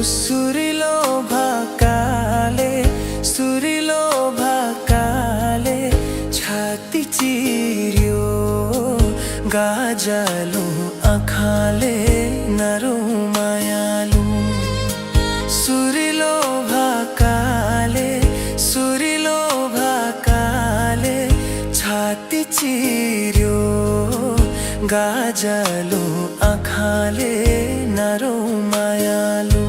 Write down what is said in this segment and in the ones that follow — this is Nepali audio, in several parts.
सुरिलो भाकाले छाती चिर्यो गाजालु आँखाले नरौ मायालु सुरिलो भाकाले छाती चिर्यो गाजालु आँखाले नरौ मायालु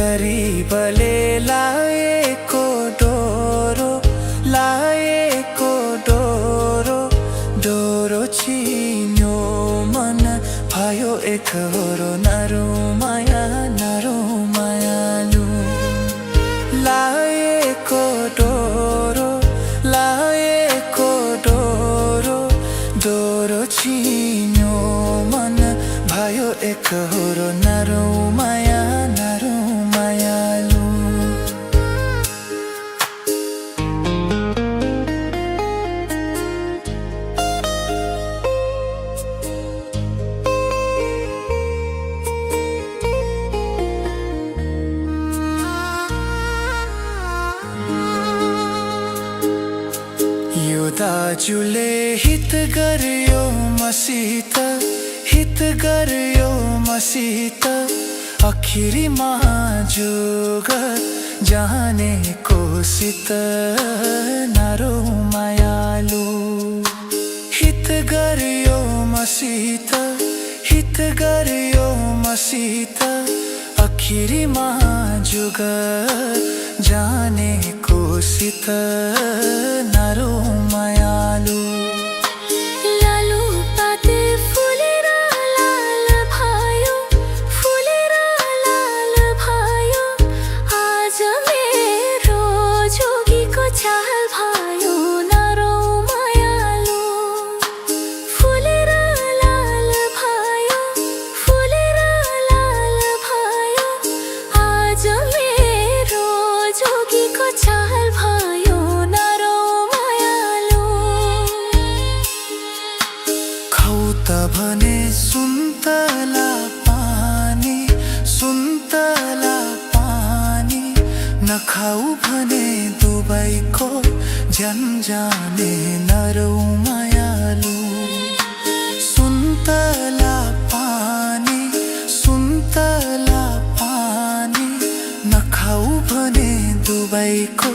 गरीबले लाएको डोरो छिन्यो मन भयो एकहोरो नरौ मायालु लाएको डोरो छिन्यो मन भयो एकहोरो नरौ मायालु दाजुले हित गर्यो मसित आखिरीमा जुग जानेको सित नरौ मायालु हित गर्यो मसित आखिरीमा जुग जानेको सित नरौ मायालु भने सुन्तला पानी नखाऊ भने दुबईको ज्यान जाने नरौ मायालु सुन्तला पानी नखाऊ भने दुबईको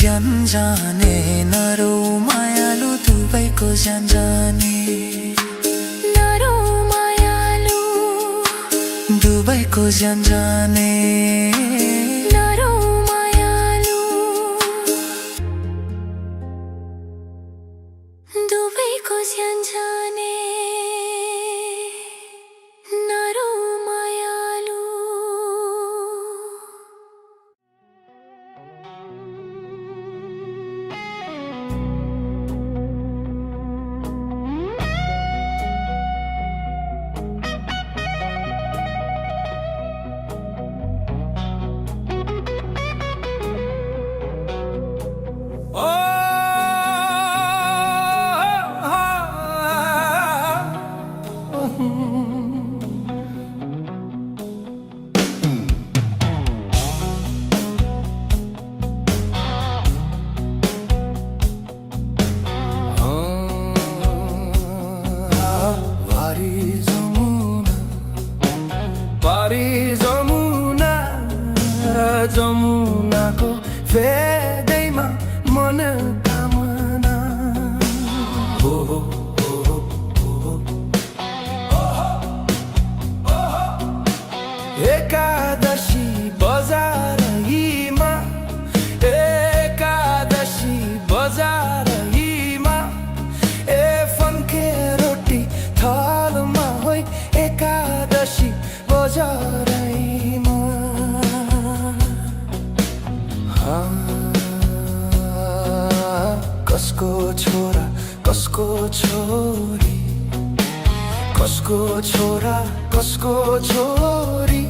ज्यान जाने नरौ मायालु दुबईको ज्यान जाने दुबईको ज्यान जाने नरौ मायालु दुबईको ज्यान जाने नरौ मायालु कसको छोरा कसको छोरी, कसको छोरा कसको छोरी,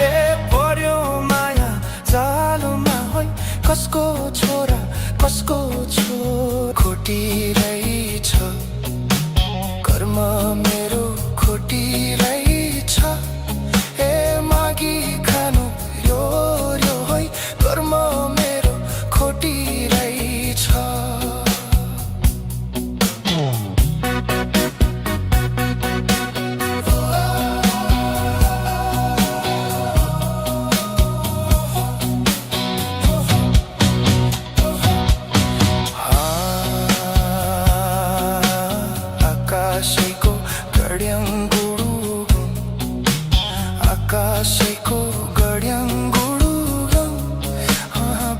ए पर्यो माया जालोमा है कसको छोरा कसको छोरी। खोटी रहेछ कर्म मेरो खोटी रहेछ, ए मागी खानु यो यो है कर्म मेरो खोटी रहेछ। आकाशैको गड्याङ्गुडु, आकाशैको गड्याङ्गुडु,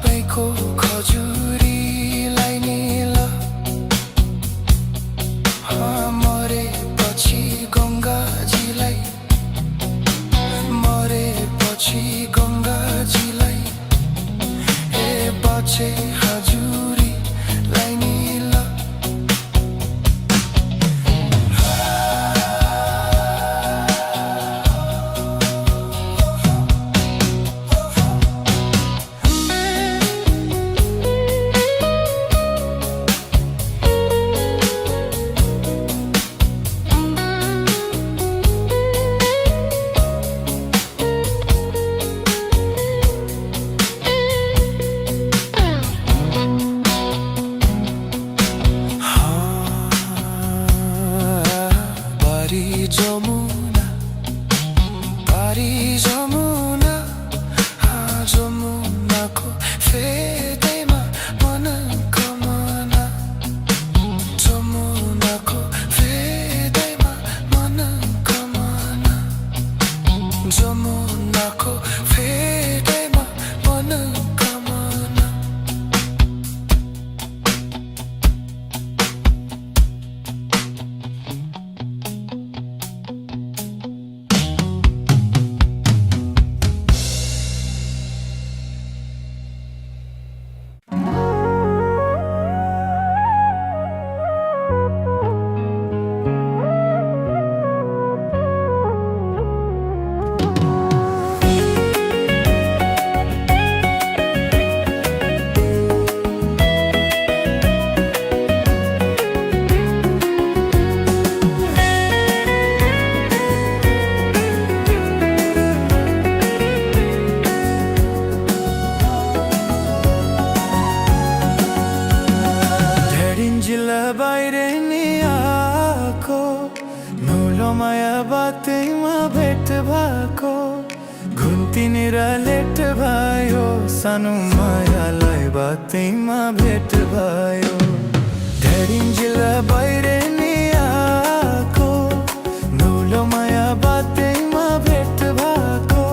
बैको खजुरीलाई निल, मरेपछि गङ्गाजीलाई, मरेपछि गङ्गाजीलाई, ए बाँचे हजुरीलाई निल। जमुना पारी जमुना, जमुनाको फेदैमा मनोकामना, जमुनाको फेदैमा मनोकामना, जमुनाको फेदैमा मनोकामना। बाहिर नि आएको नौलो माया बातैमा भेट भएको, घुम्तीनिर लेट भयो सानो मायालाई बातैमा भेट भयो। ढेडिन्जेल बाहिर नि आएको नौलो माया बातैमा भेट भएको,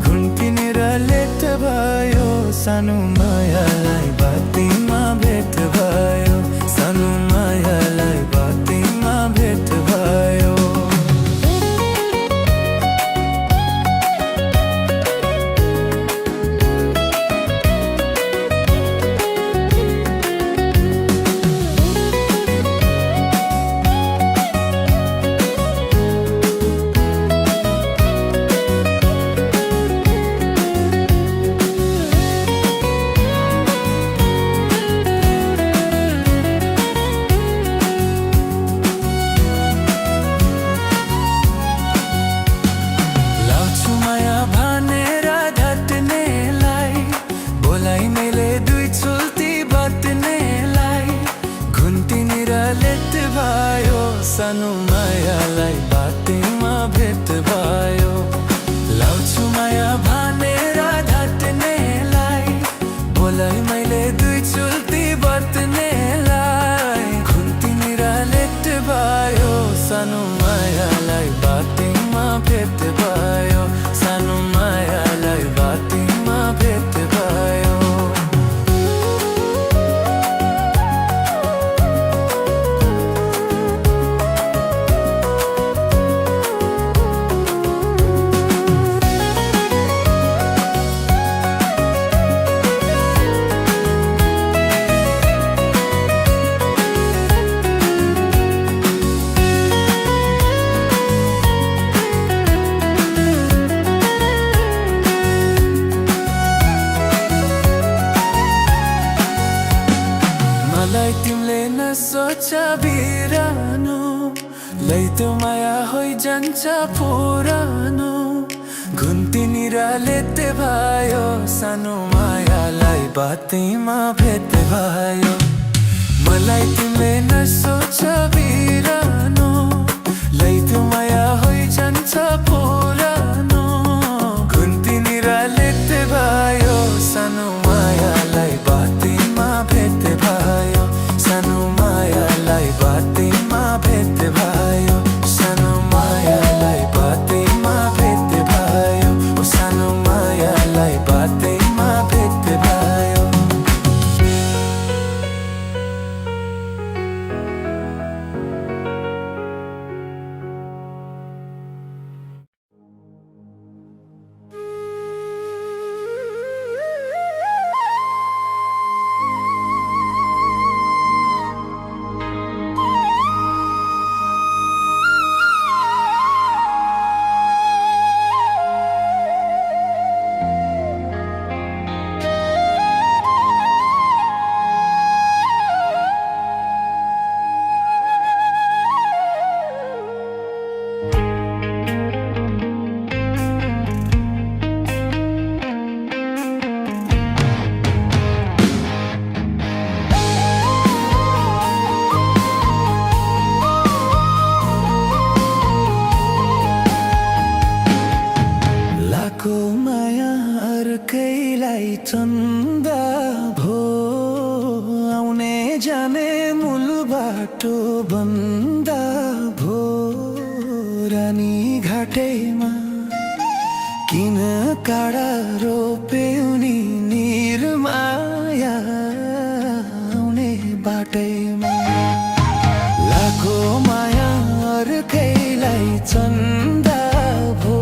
घुम्तीनिर लेट भयो सानो मायालाई बातैमा भेट भयो, सानो मायालाई बातैमा भेट भयो। सोच बिरानो लैतो माया होइजान्छ पुरानो घुन्तीनिर लेते भयो सानो मायालाई बाटैमा भेट भयो मलाई तिमीले नसोच बिरानो लैतो माया होइजान्छ पुरानो घुन्तीनिर लेते भयो सानो मायालाई बाटैमा भेट भयो सानो मायालाई बाटैमा भेट भयो सानो मायालाई बाटैमा भेट भयो ओ सानो मायालाई बाटैमा भेट भयो लाखो माया अर्कैलाई चन्दा भो आउने जाने मूल बाटो बन्दा भो रानी घाटैमा किन काँडा रोप्यौ नि निर्माया आउने बाटैमा लाखो माया अर्कैलाई चन्दा भो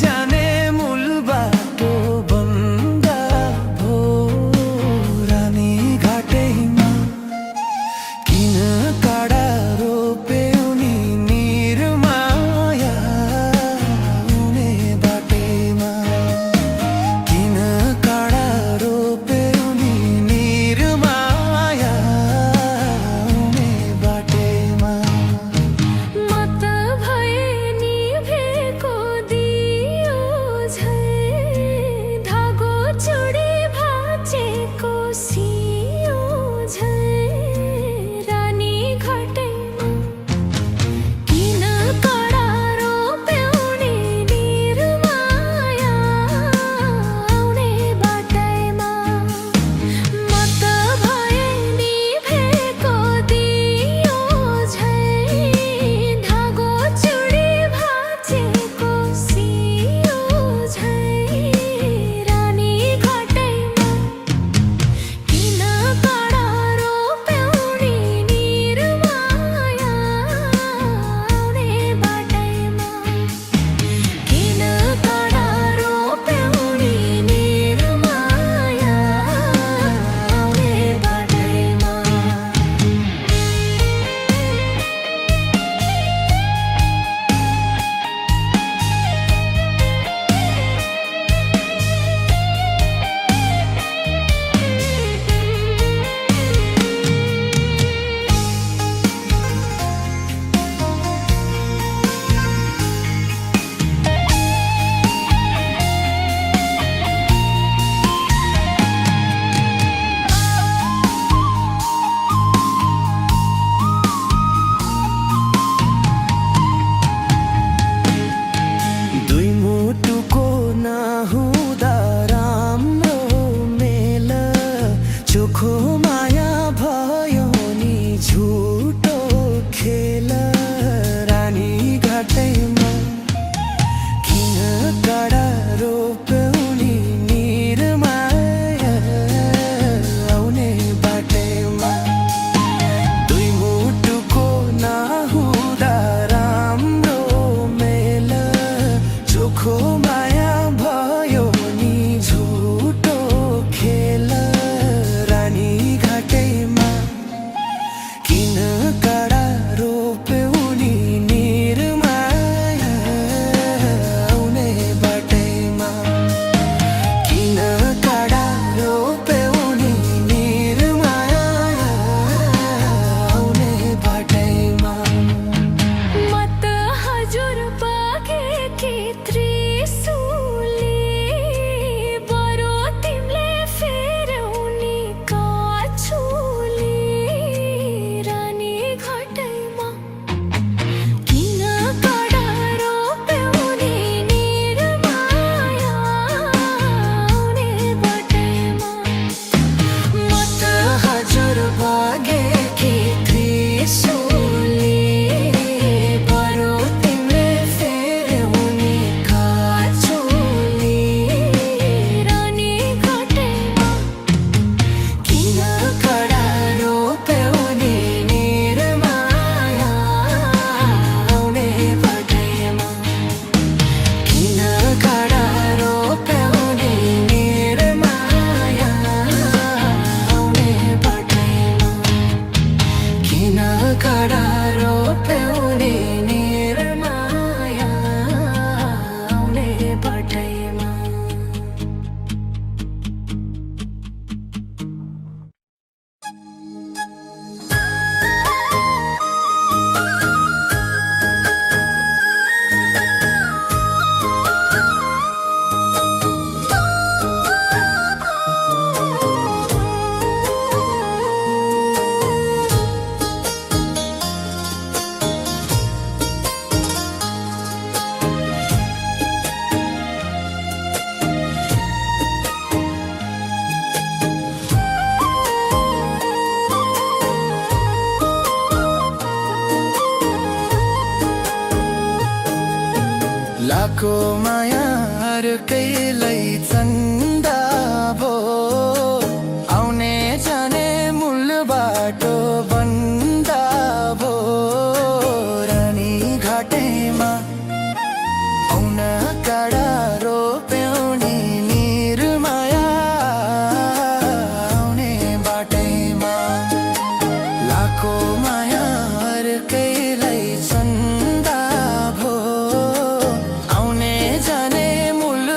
जाने मूल बाटो बन्दा भो रानी घाटैमा किन काँडा रोप्यौ नि निर्माया आउने बाटैमा किन काँडा रोप्यौ नि निर्माया लाखो माया अर्कैलाई चन्दा भो आउने जाने मूल बाटो बन्दा भो रानी घाटैमा आउन काँडा रोप्यौनी निर्माया आउने बाटैमा लाखो माया अर्कैलाई चन्दा भो आउने जाने मूल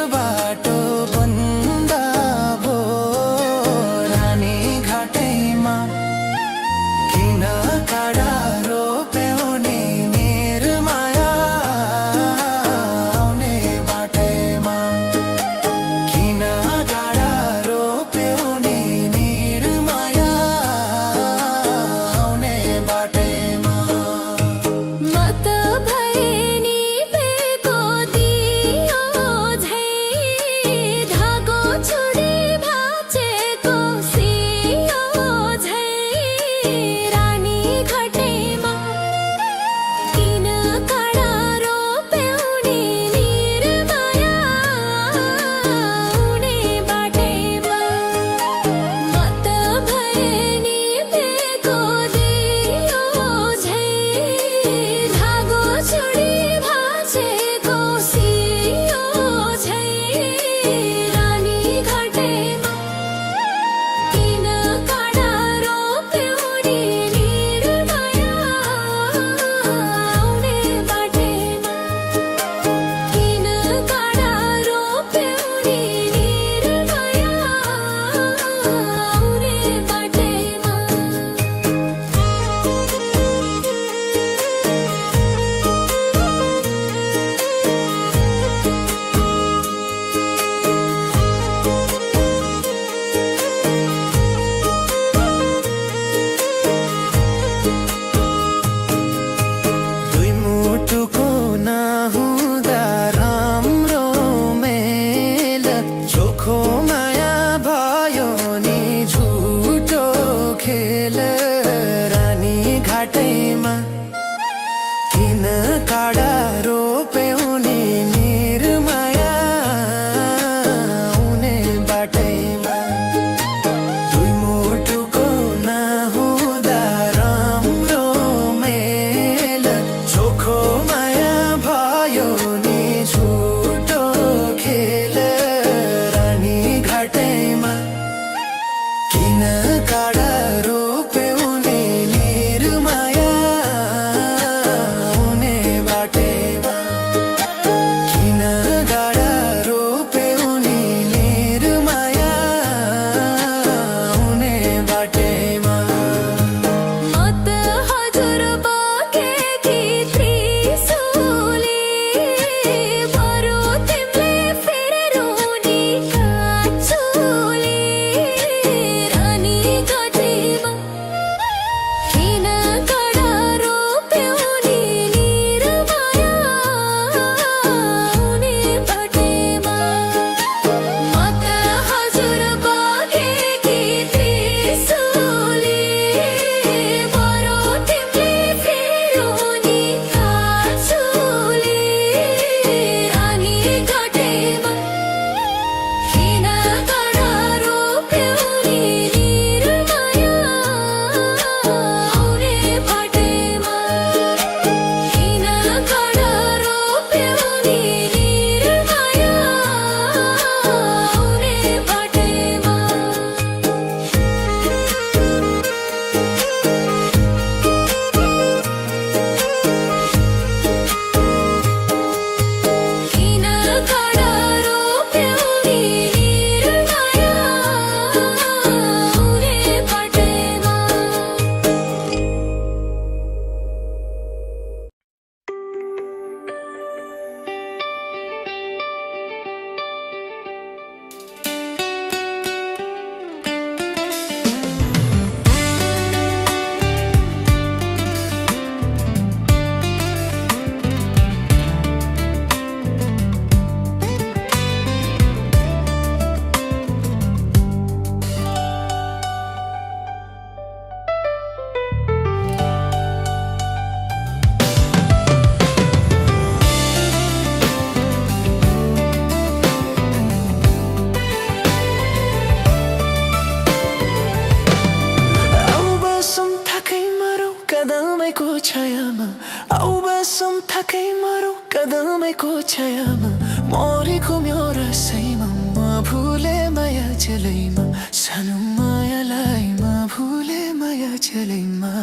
थकै मरौ कदमैको छायामा मरि घुम्यो रसैमा म भुले माया चलैमा सानो मायालाई म भुले माया चलैमा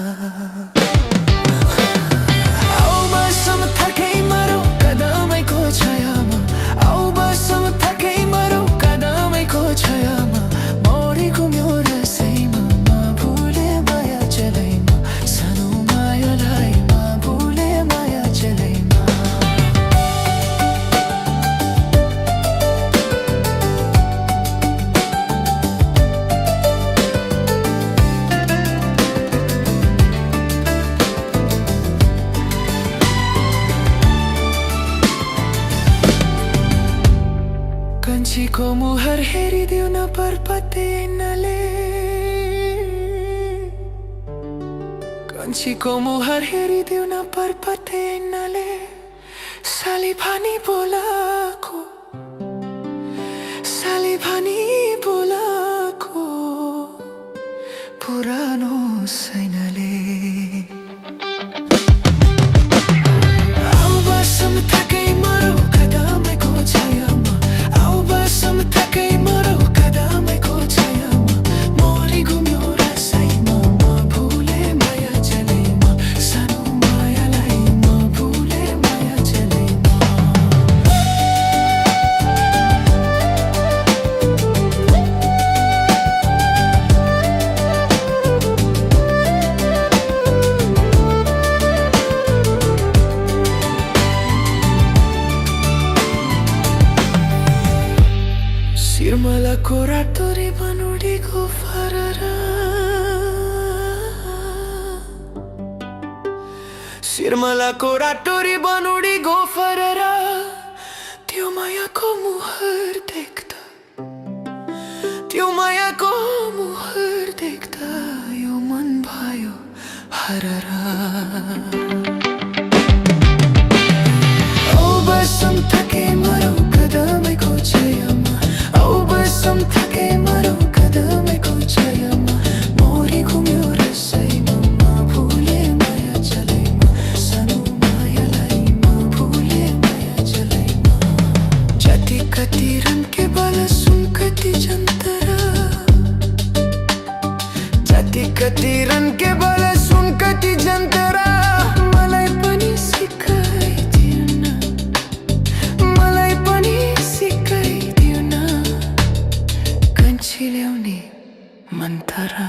आऊ बसौँ थकै मरौ कदमैको छायामा आऊ बसौँ थकै मरौ कदमैको छायामा मरि घुम्यो रसैमा म भुले माया चलैमा सानो मायालाई म भुले माया चलैमा कंचीको मुहर हेरिदेऊ न पर्पतेनले कंचीको मुहर हेरिदेऊ न पर्पतेनले साली भनी बोलाको पुरानो सैनले आऊ बसौँ थकै मरौ कदमैको छायामा आऊ बसौँ थकै मरौ कदमैको छायामा मरि घुम्यो रसैमा म भुले माया चलैमा सानो मायालाई म भुले माया चलैमा सिरमलाको रातोरी बनुडीको फररा सिरमलाको रातोरी बनुडी गोफररा त्यो मायाको मुहर देख्दा त्यो मायाको मुहर देख्दा यो मन भयो हररा आऊ बसौँ थकै मरौ कदमैको छायामा आऊ बसौँ थकै मरौ कदमैको छायामा मरि घुम्यो रसैमा म भुले माया चलैमा सानो मायालाई म भुले माया चलैमा जति कति रङके बाल सुन कति जन्तरा जति कति रङके बाल सुन कति जन्तरा मलाई पनि सिकाइदिउ न मलाई पनि सिकाइदिउ न कंची ल्याउने मन्तरा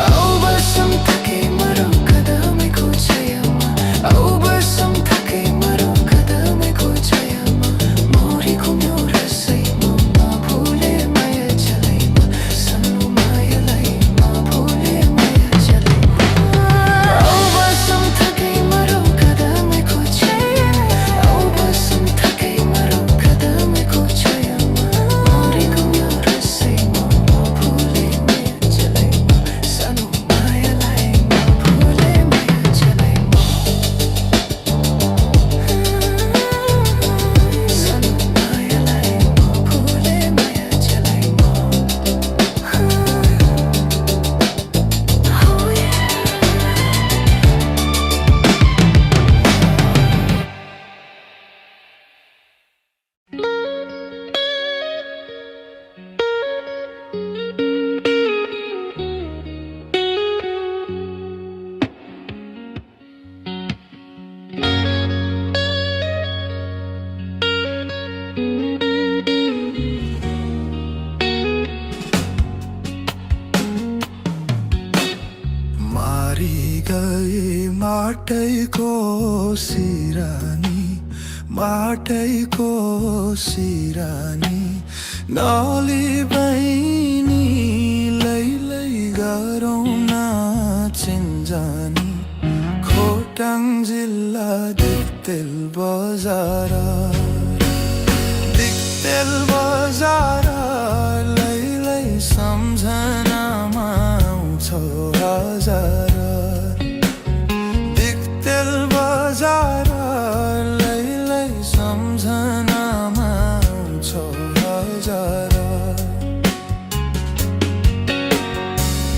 आऊ बसौँ थकै मरौ कदमैको छायामा आऊ बसौँ थकै मरौ कदमैको छायामा मरि घुम्यो रसैमा म भुले माया चलैमा सानो मायालाई म भुले माया चलैमा आऊ बसौँ थकै मरौ कदमैको छायामा आऊ बसौँ थकै मरौ कदमैको छायामा मरि घुम्यो रसैमा म भुले माया चलैमा सानो मायालाई म भुले माया चलैमा सानो मायालाई म भुले माया चलैमा मारी गए माटैको सिरानी माटैको सिरानी नली बहिनी लैलै गरौँ नाचिन्जानी खोटाङ जिल्ला दिक्तेल बजार लैलै सम्झनामा आउँछौ हजार दिक्तेल बजार लैलै सम्झनामा आउँछौ हजार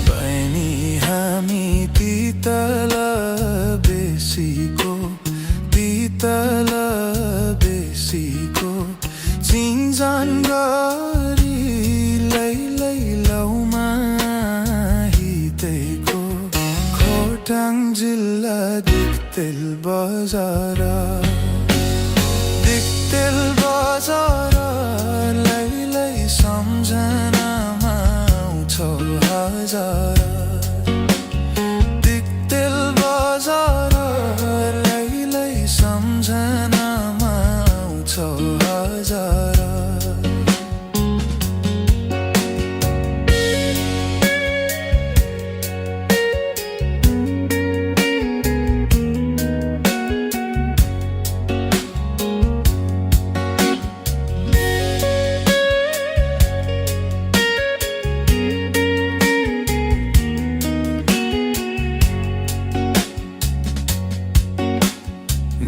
बहिनी हामी तितल तल बेसीको चिन्जान गरी लैलौमा हितेको खोटाङ जिल्ला दिक्तेल बजार लैलै सम्झनामा आउँछौ हजार दिक्तेल बजार लैलै सम्झनामा आउँछौ हजार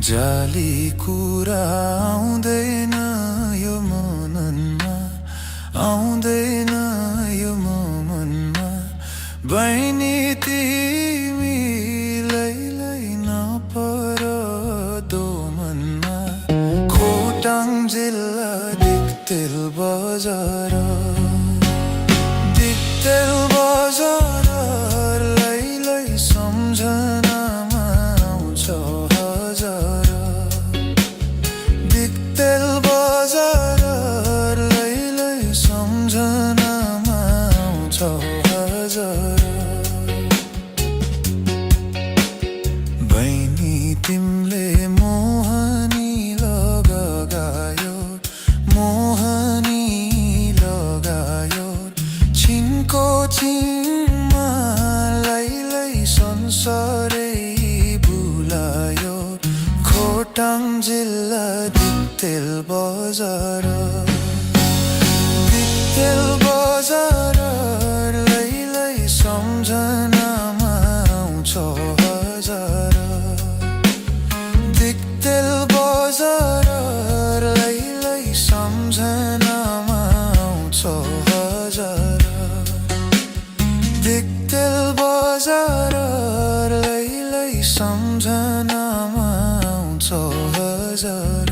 जाली कुरा आउँदैन यो मनमा आउँदैन यो मनमा बहिनी तिमी लैलै नपर दो मनमा खोटाङ जिल्ला दिक्तेल बजार लैलै सम्झनामा आउँछौ हजार दिक्तेल बजार लैलै सम्झनामा आउँछौ हजार बहिनी तिमीले मोहनी लगायो छिनको छिनमा लैलै संसारै भुलायो खोटाङ जिल्ला दिक्तेल बजार लैलै सम्झनामा आउँछौ हजार दिक्तेल बजार लैलै सम्झनामा आउँछौ हजार दिक्तेल बजार लैलै सम्झनामा आउँछौ हजार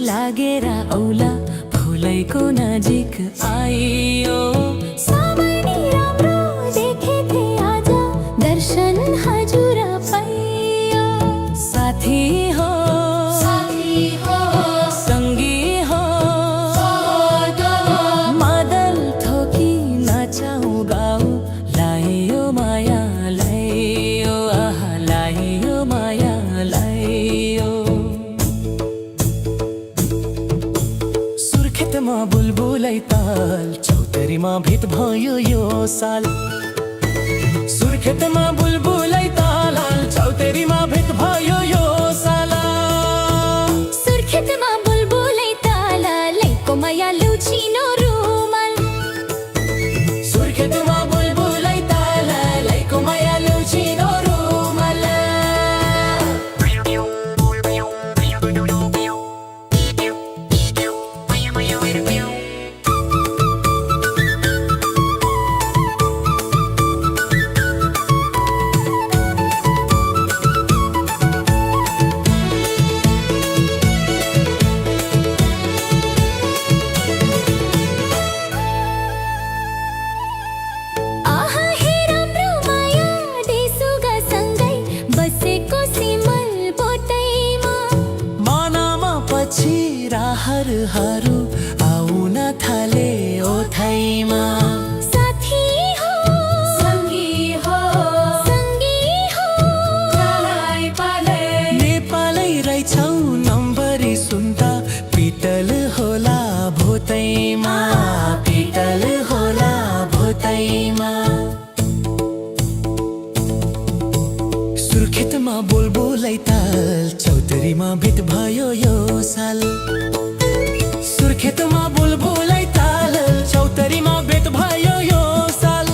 लागेर औला फुलैको नजिक आइयो समय नि राम्रो देखेथे आज दर्शन हजुर पाइयो साथी हो संगी हो मादल थोकी नाचाऊ गाऊ लाइयो माया लाइयो आहा लाइयो माया लाइयो सुर्खेतमा बुलबुलै ताल चौतरीमा भेट भयो यो साल सुर्खेतमा बुलबुलै ताल चौतरीमा भेट भयो यो साल सुर्खेतमा बुलबुलै ताल लैको माया लुचिनो रुमाल सुर्खेतमा बुलबुलै ताल लैको माया लुचिनो रुमाल राहरहरू आउन थाले ओठैमा साथी हो संगी हो नेपालै रहेछौ नम्बरी सुन्दा पिटल बुलबुलै ताल चौतरीमा भेट भयो यो साल सुर्खेतमा बुलबुलै ताल चौतरीमा भेट भयो यो साल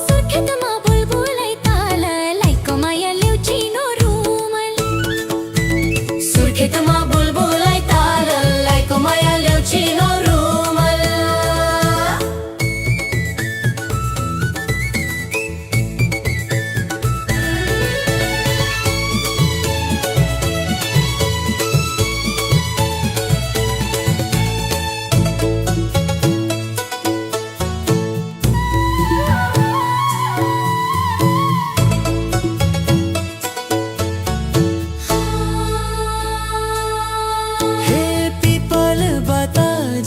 सुर्खेतमा बुलबुलै ताल लाइको माया ल्याउचिनो रुमल सुर्खेतमा बुलबुलै ताल लाइको माया ल्याउचिनो रुमल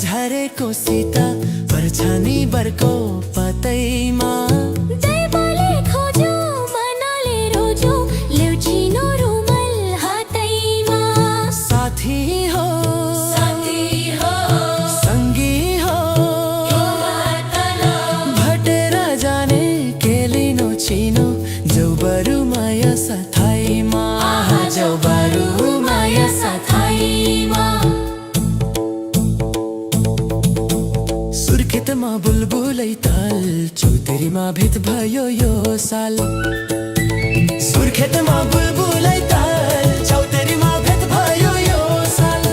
झरेको सीता पर्छानी बरको पतैमा दैवले खोज्यो मनले रोज्यो ल्याउचिनो रुमल हातैमा साथी हो संगी हो भटेर जाने के लिनो चिनो जौबरु माया साथैमा जौबरु माया साथैमा सुर्खेतमा बुलबुलै ताल चौतरीमा भेट भयो यो साल सुर्खेतमा बुलबुलै ताल चौतरीमा भेट भयो यो साल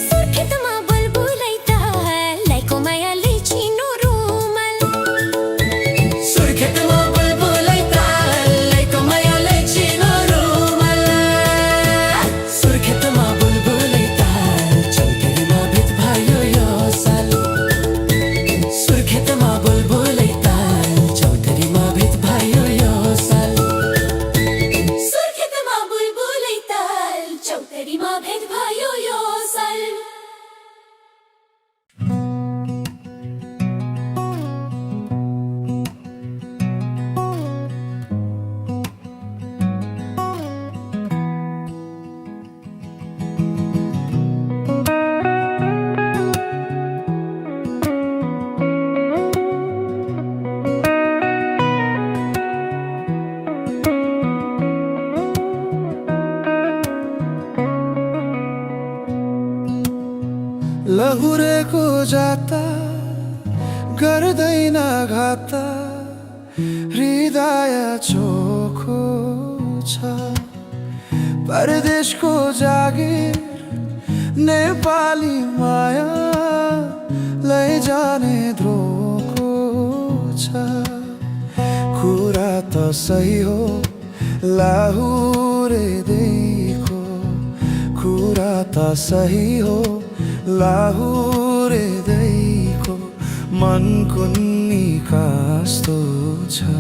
सुर्खेतमा बुलबुलै ताल लाइको माया ल्याउचिनो रुमल सुर्खेतमा बुलबुलै ताल लाइको माया ल्याउचिनो रुमल सुर्खेतमा बुलबुलै ताल चौतरीमा भेट भयो यो साल सुर्खेतमा बुलबुलै ताल चौतरीमा भेट भयो यो साल सुर्खेतमा बुलबुलै ताल चौतरीमा भेट भयो यो साल लहुरेको जाता गर्दैन घाता हृदय चोखो छ परदेशको जागिर नेपाली माया लैजाने द्रोको छ कुरा त सही हो लाहुरे देखो कुरा त सही हो लाहुरे दैको मन कुन्नी कस्तो छ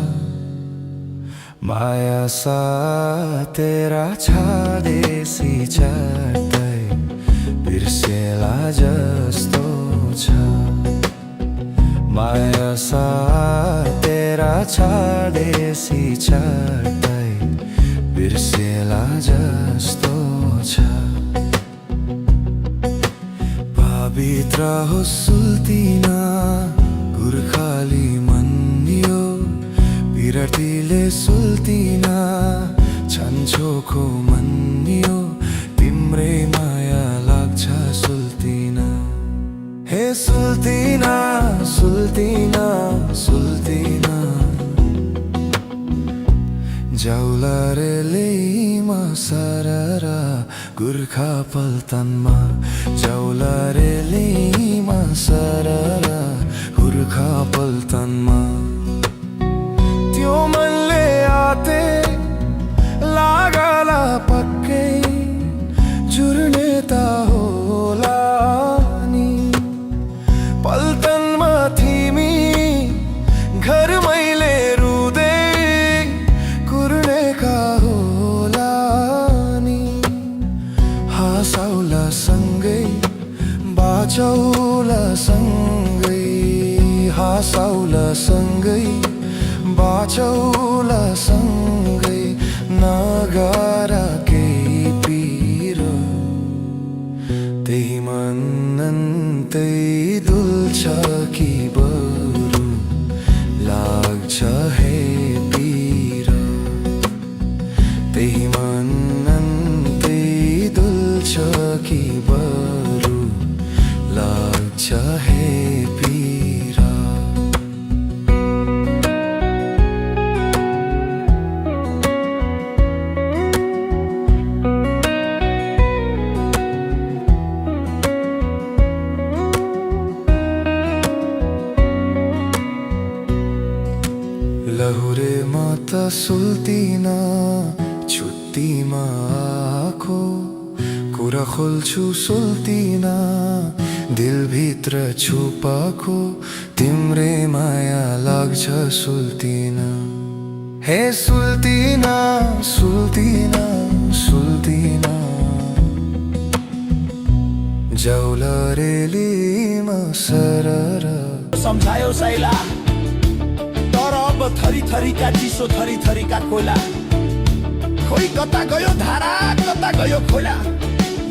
माया सा तेरा छाडेसी चढ्दै बिर्सेला जस्तो छ माया सा तेरा छाडेसी चढ्दै बिर्सेला जस्तो छ भित्र हो सुल्तिना गुर्खाली मन्दियो विरतीले सुल्तिना छन्छोको मन्दियो तिम्रै माया लाग्छ सुल्तिना हे सुल्तिना सुल्तिना सुल्तिना जाउला रे लेइमा सररा गुर्खा पल्तनमा जाउला रे लेइमा सररा गुर्खा पल्तनमा त्यो मनले आते लागला पक्कै जुर्ने त होला नि पल्तनमा थिमी घर मैले रुँदै कुर्नेका होला नि हाँसौला सँगै बाचौला सँगै हाँसौला सँगै बाचौला सँगै नगारा केही पिरो त्यही मनन्तै दुल्छ कि बरु लाग्छ हे पिरो त सुल्तिन छुट्टीमा आएको कुरा खोल्छु सुल्तिन दिलभित्र छुपाको तिम्रै माया लाग्छ सुल्तिन हे सुल्तिन सुल्तिन सुल्तिन जाउला रेलीमा सरर सम्झायो सैला तर अब थरी थरीका चिसो थरी थरीका कोला खोइ कता गयो धारा कता गयो खोला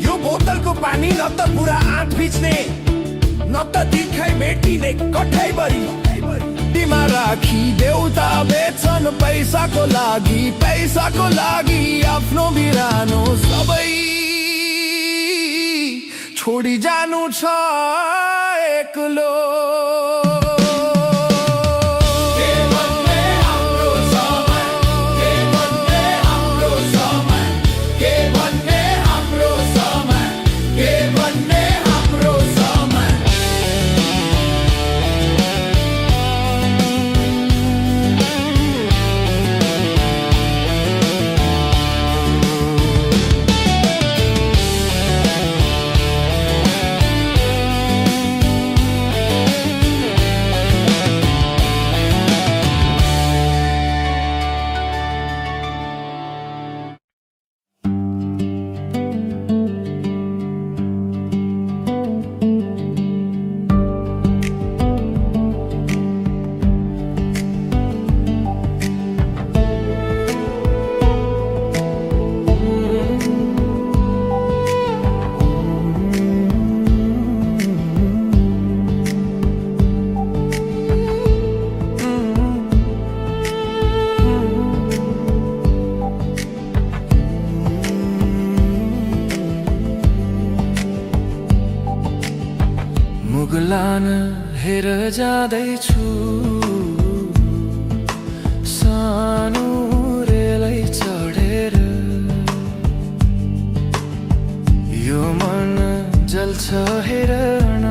यो बोतलको पानी न त पुरा आँट भिज्ने न त दिखै भेटिने कठैभरि मा राखी देउता बेच्छन् पैसाको लागि आफ्नो बिरानो सबै छोडी जानु छ एक्लो मुगलान हेर जाँदैछु सानो रेलै चढेर यो मन जल्छ हेर्न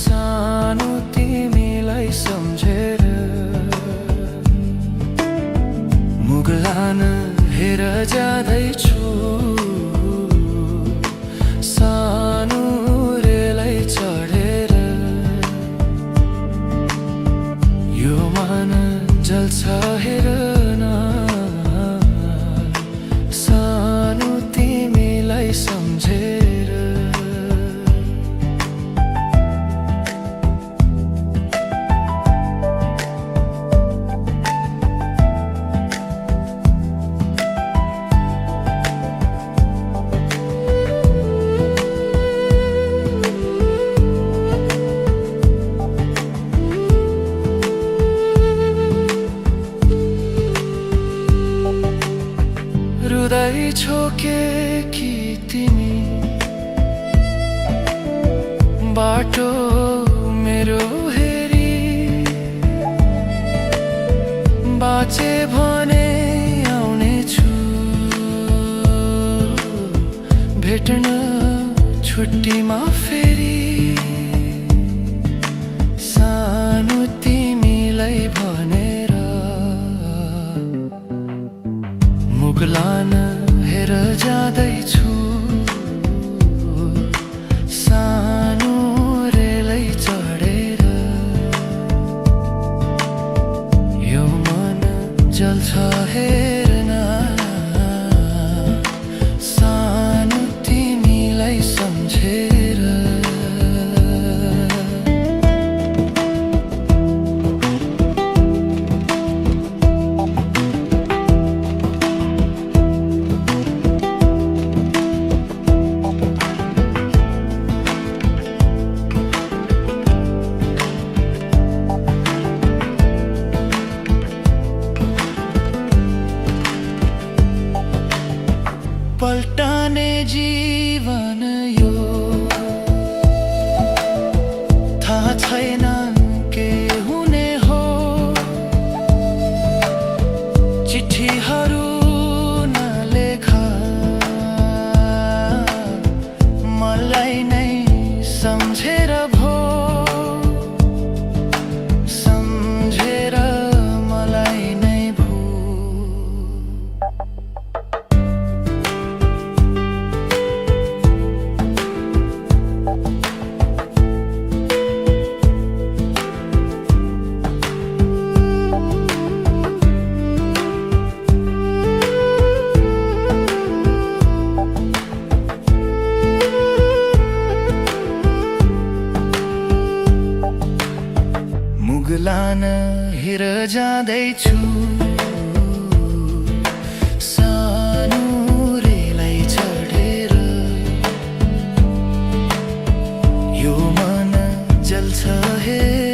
सानो तिमीलाई सम्झेर मुगलान हेर जाँदैछु सानो रेलै चढेर यो मन जल्छ हेर्न सानो तिमीलाई सम्झेर रुँदै छोके कि तिमी बाटो मेरो हेरी बाँचे भने आउने छु भेट्न छुट्टीमा फेरि सानो तिमीलाई भनेर मुगलान हेर जाँदैछु सानो रेलै चढेर यो मन जल्छ हेर्न सानो तिमीलाई सम्झेर पल्टाने जीवन यो थाहा छैन के हुने हो चिठीहरू नलेखा मलाई नै सम्झेर भो सम्झेर मुगलान हेर जाँदैछु सानो रेलाई चढेर यो मन जल्छ हे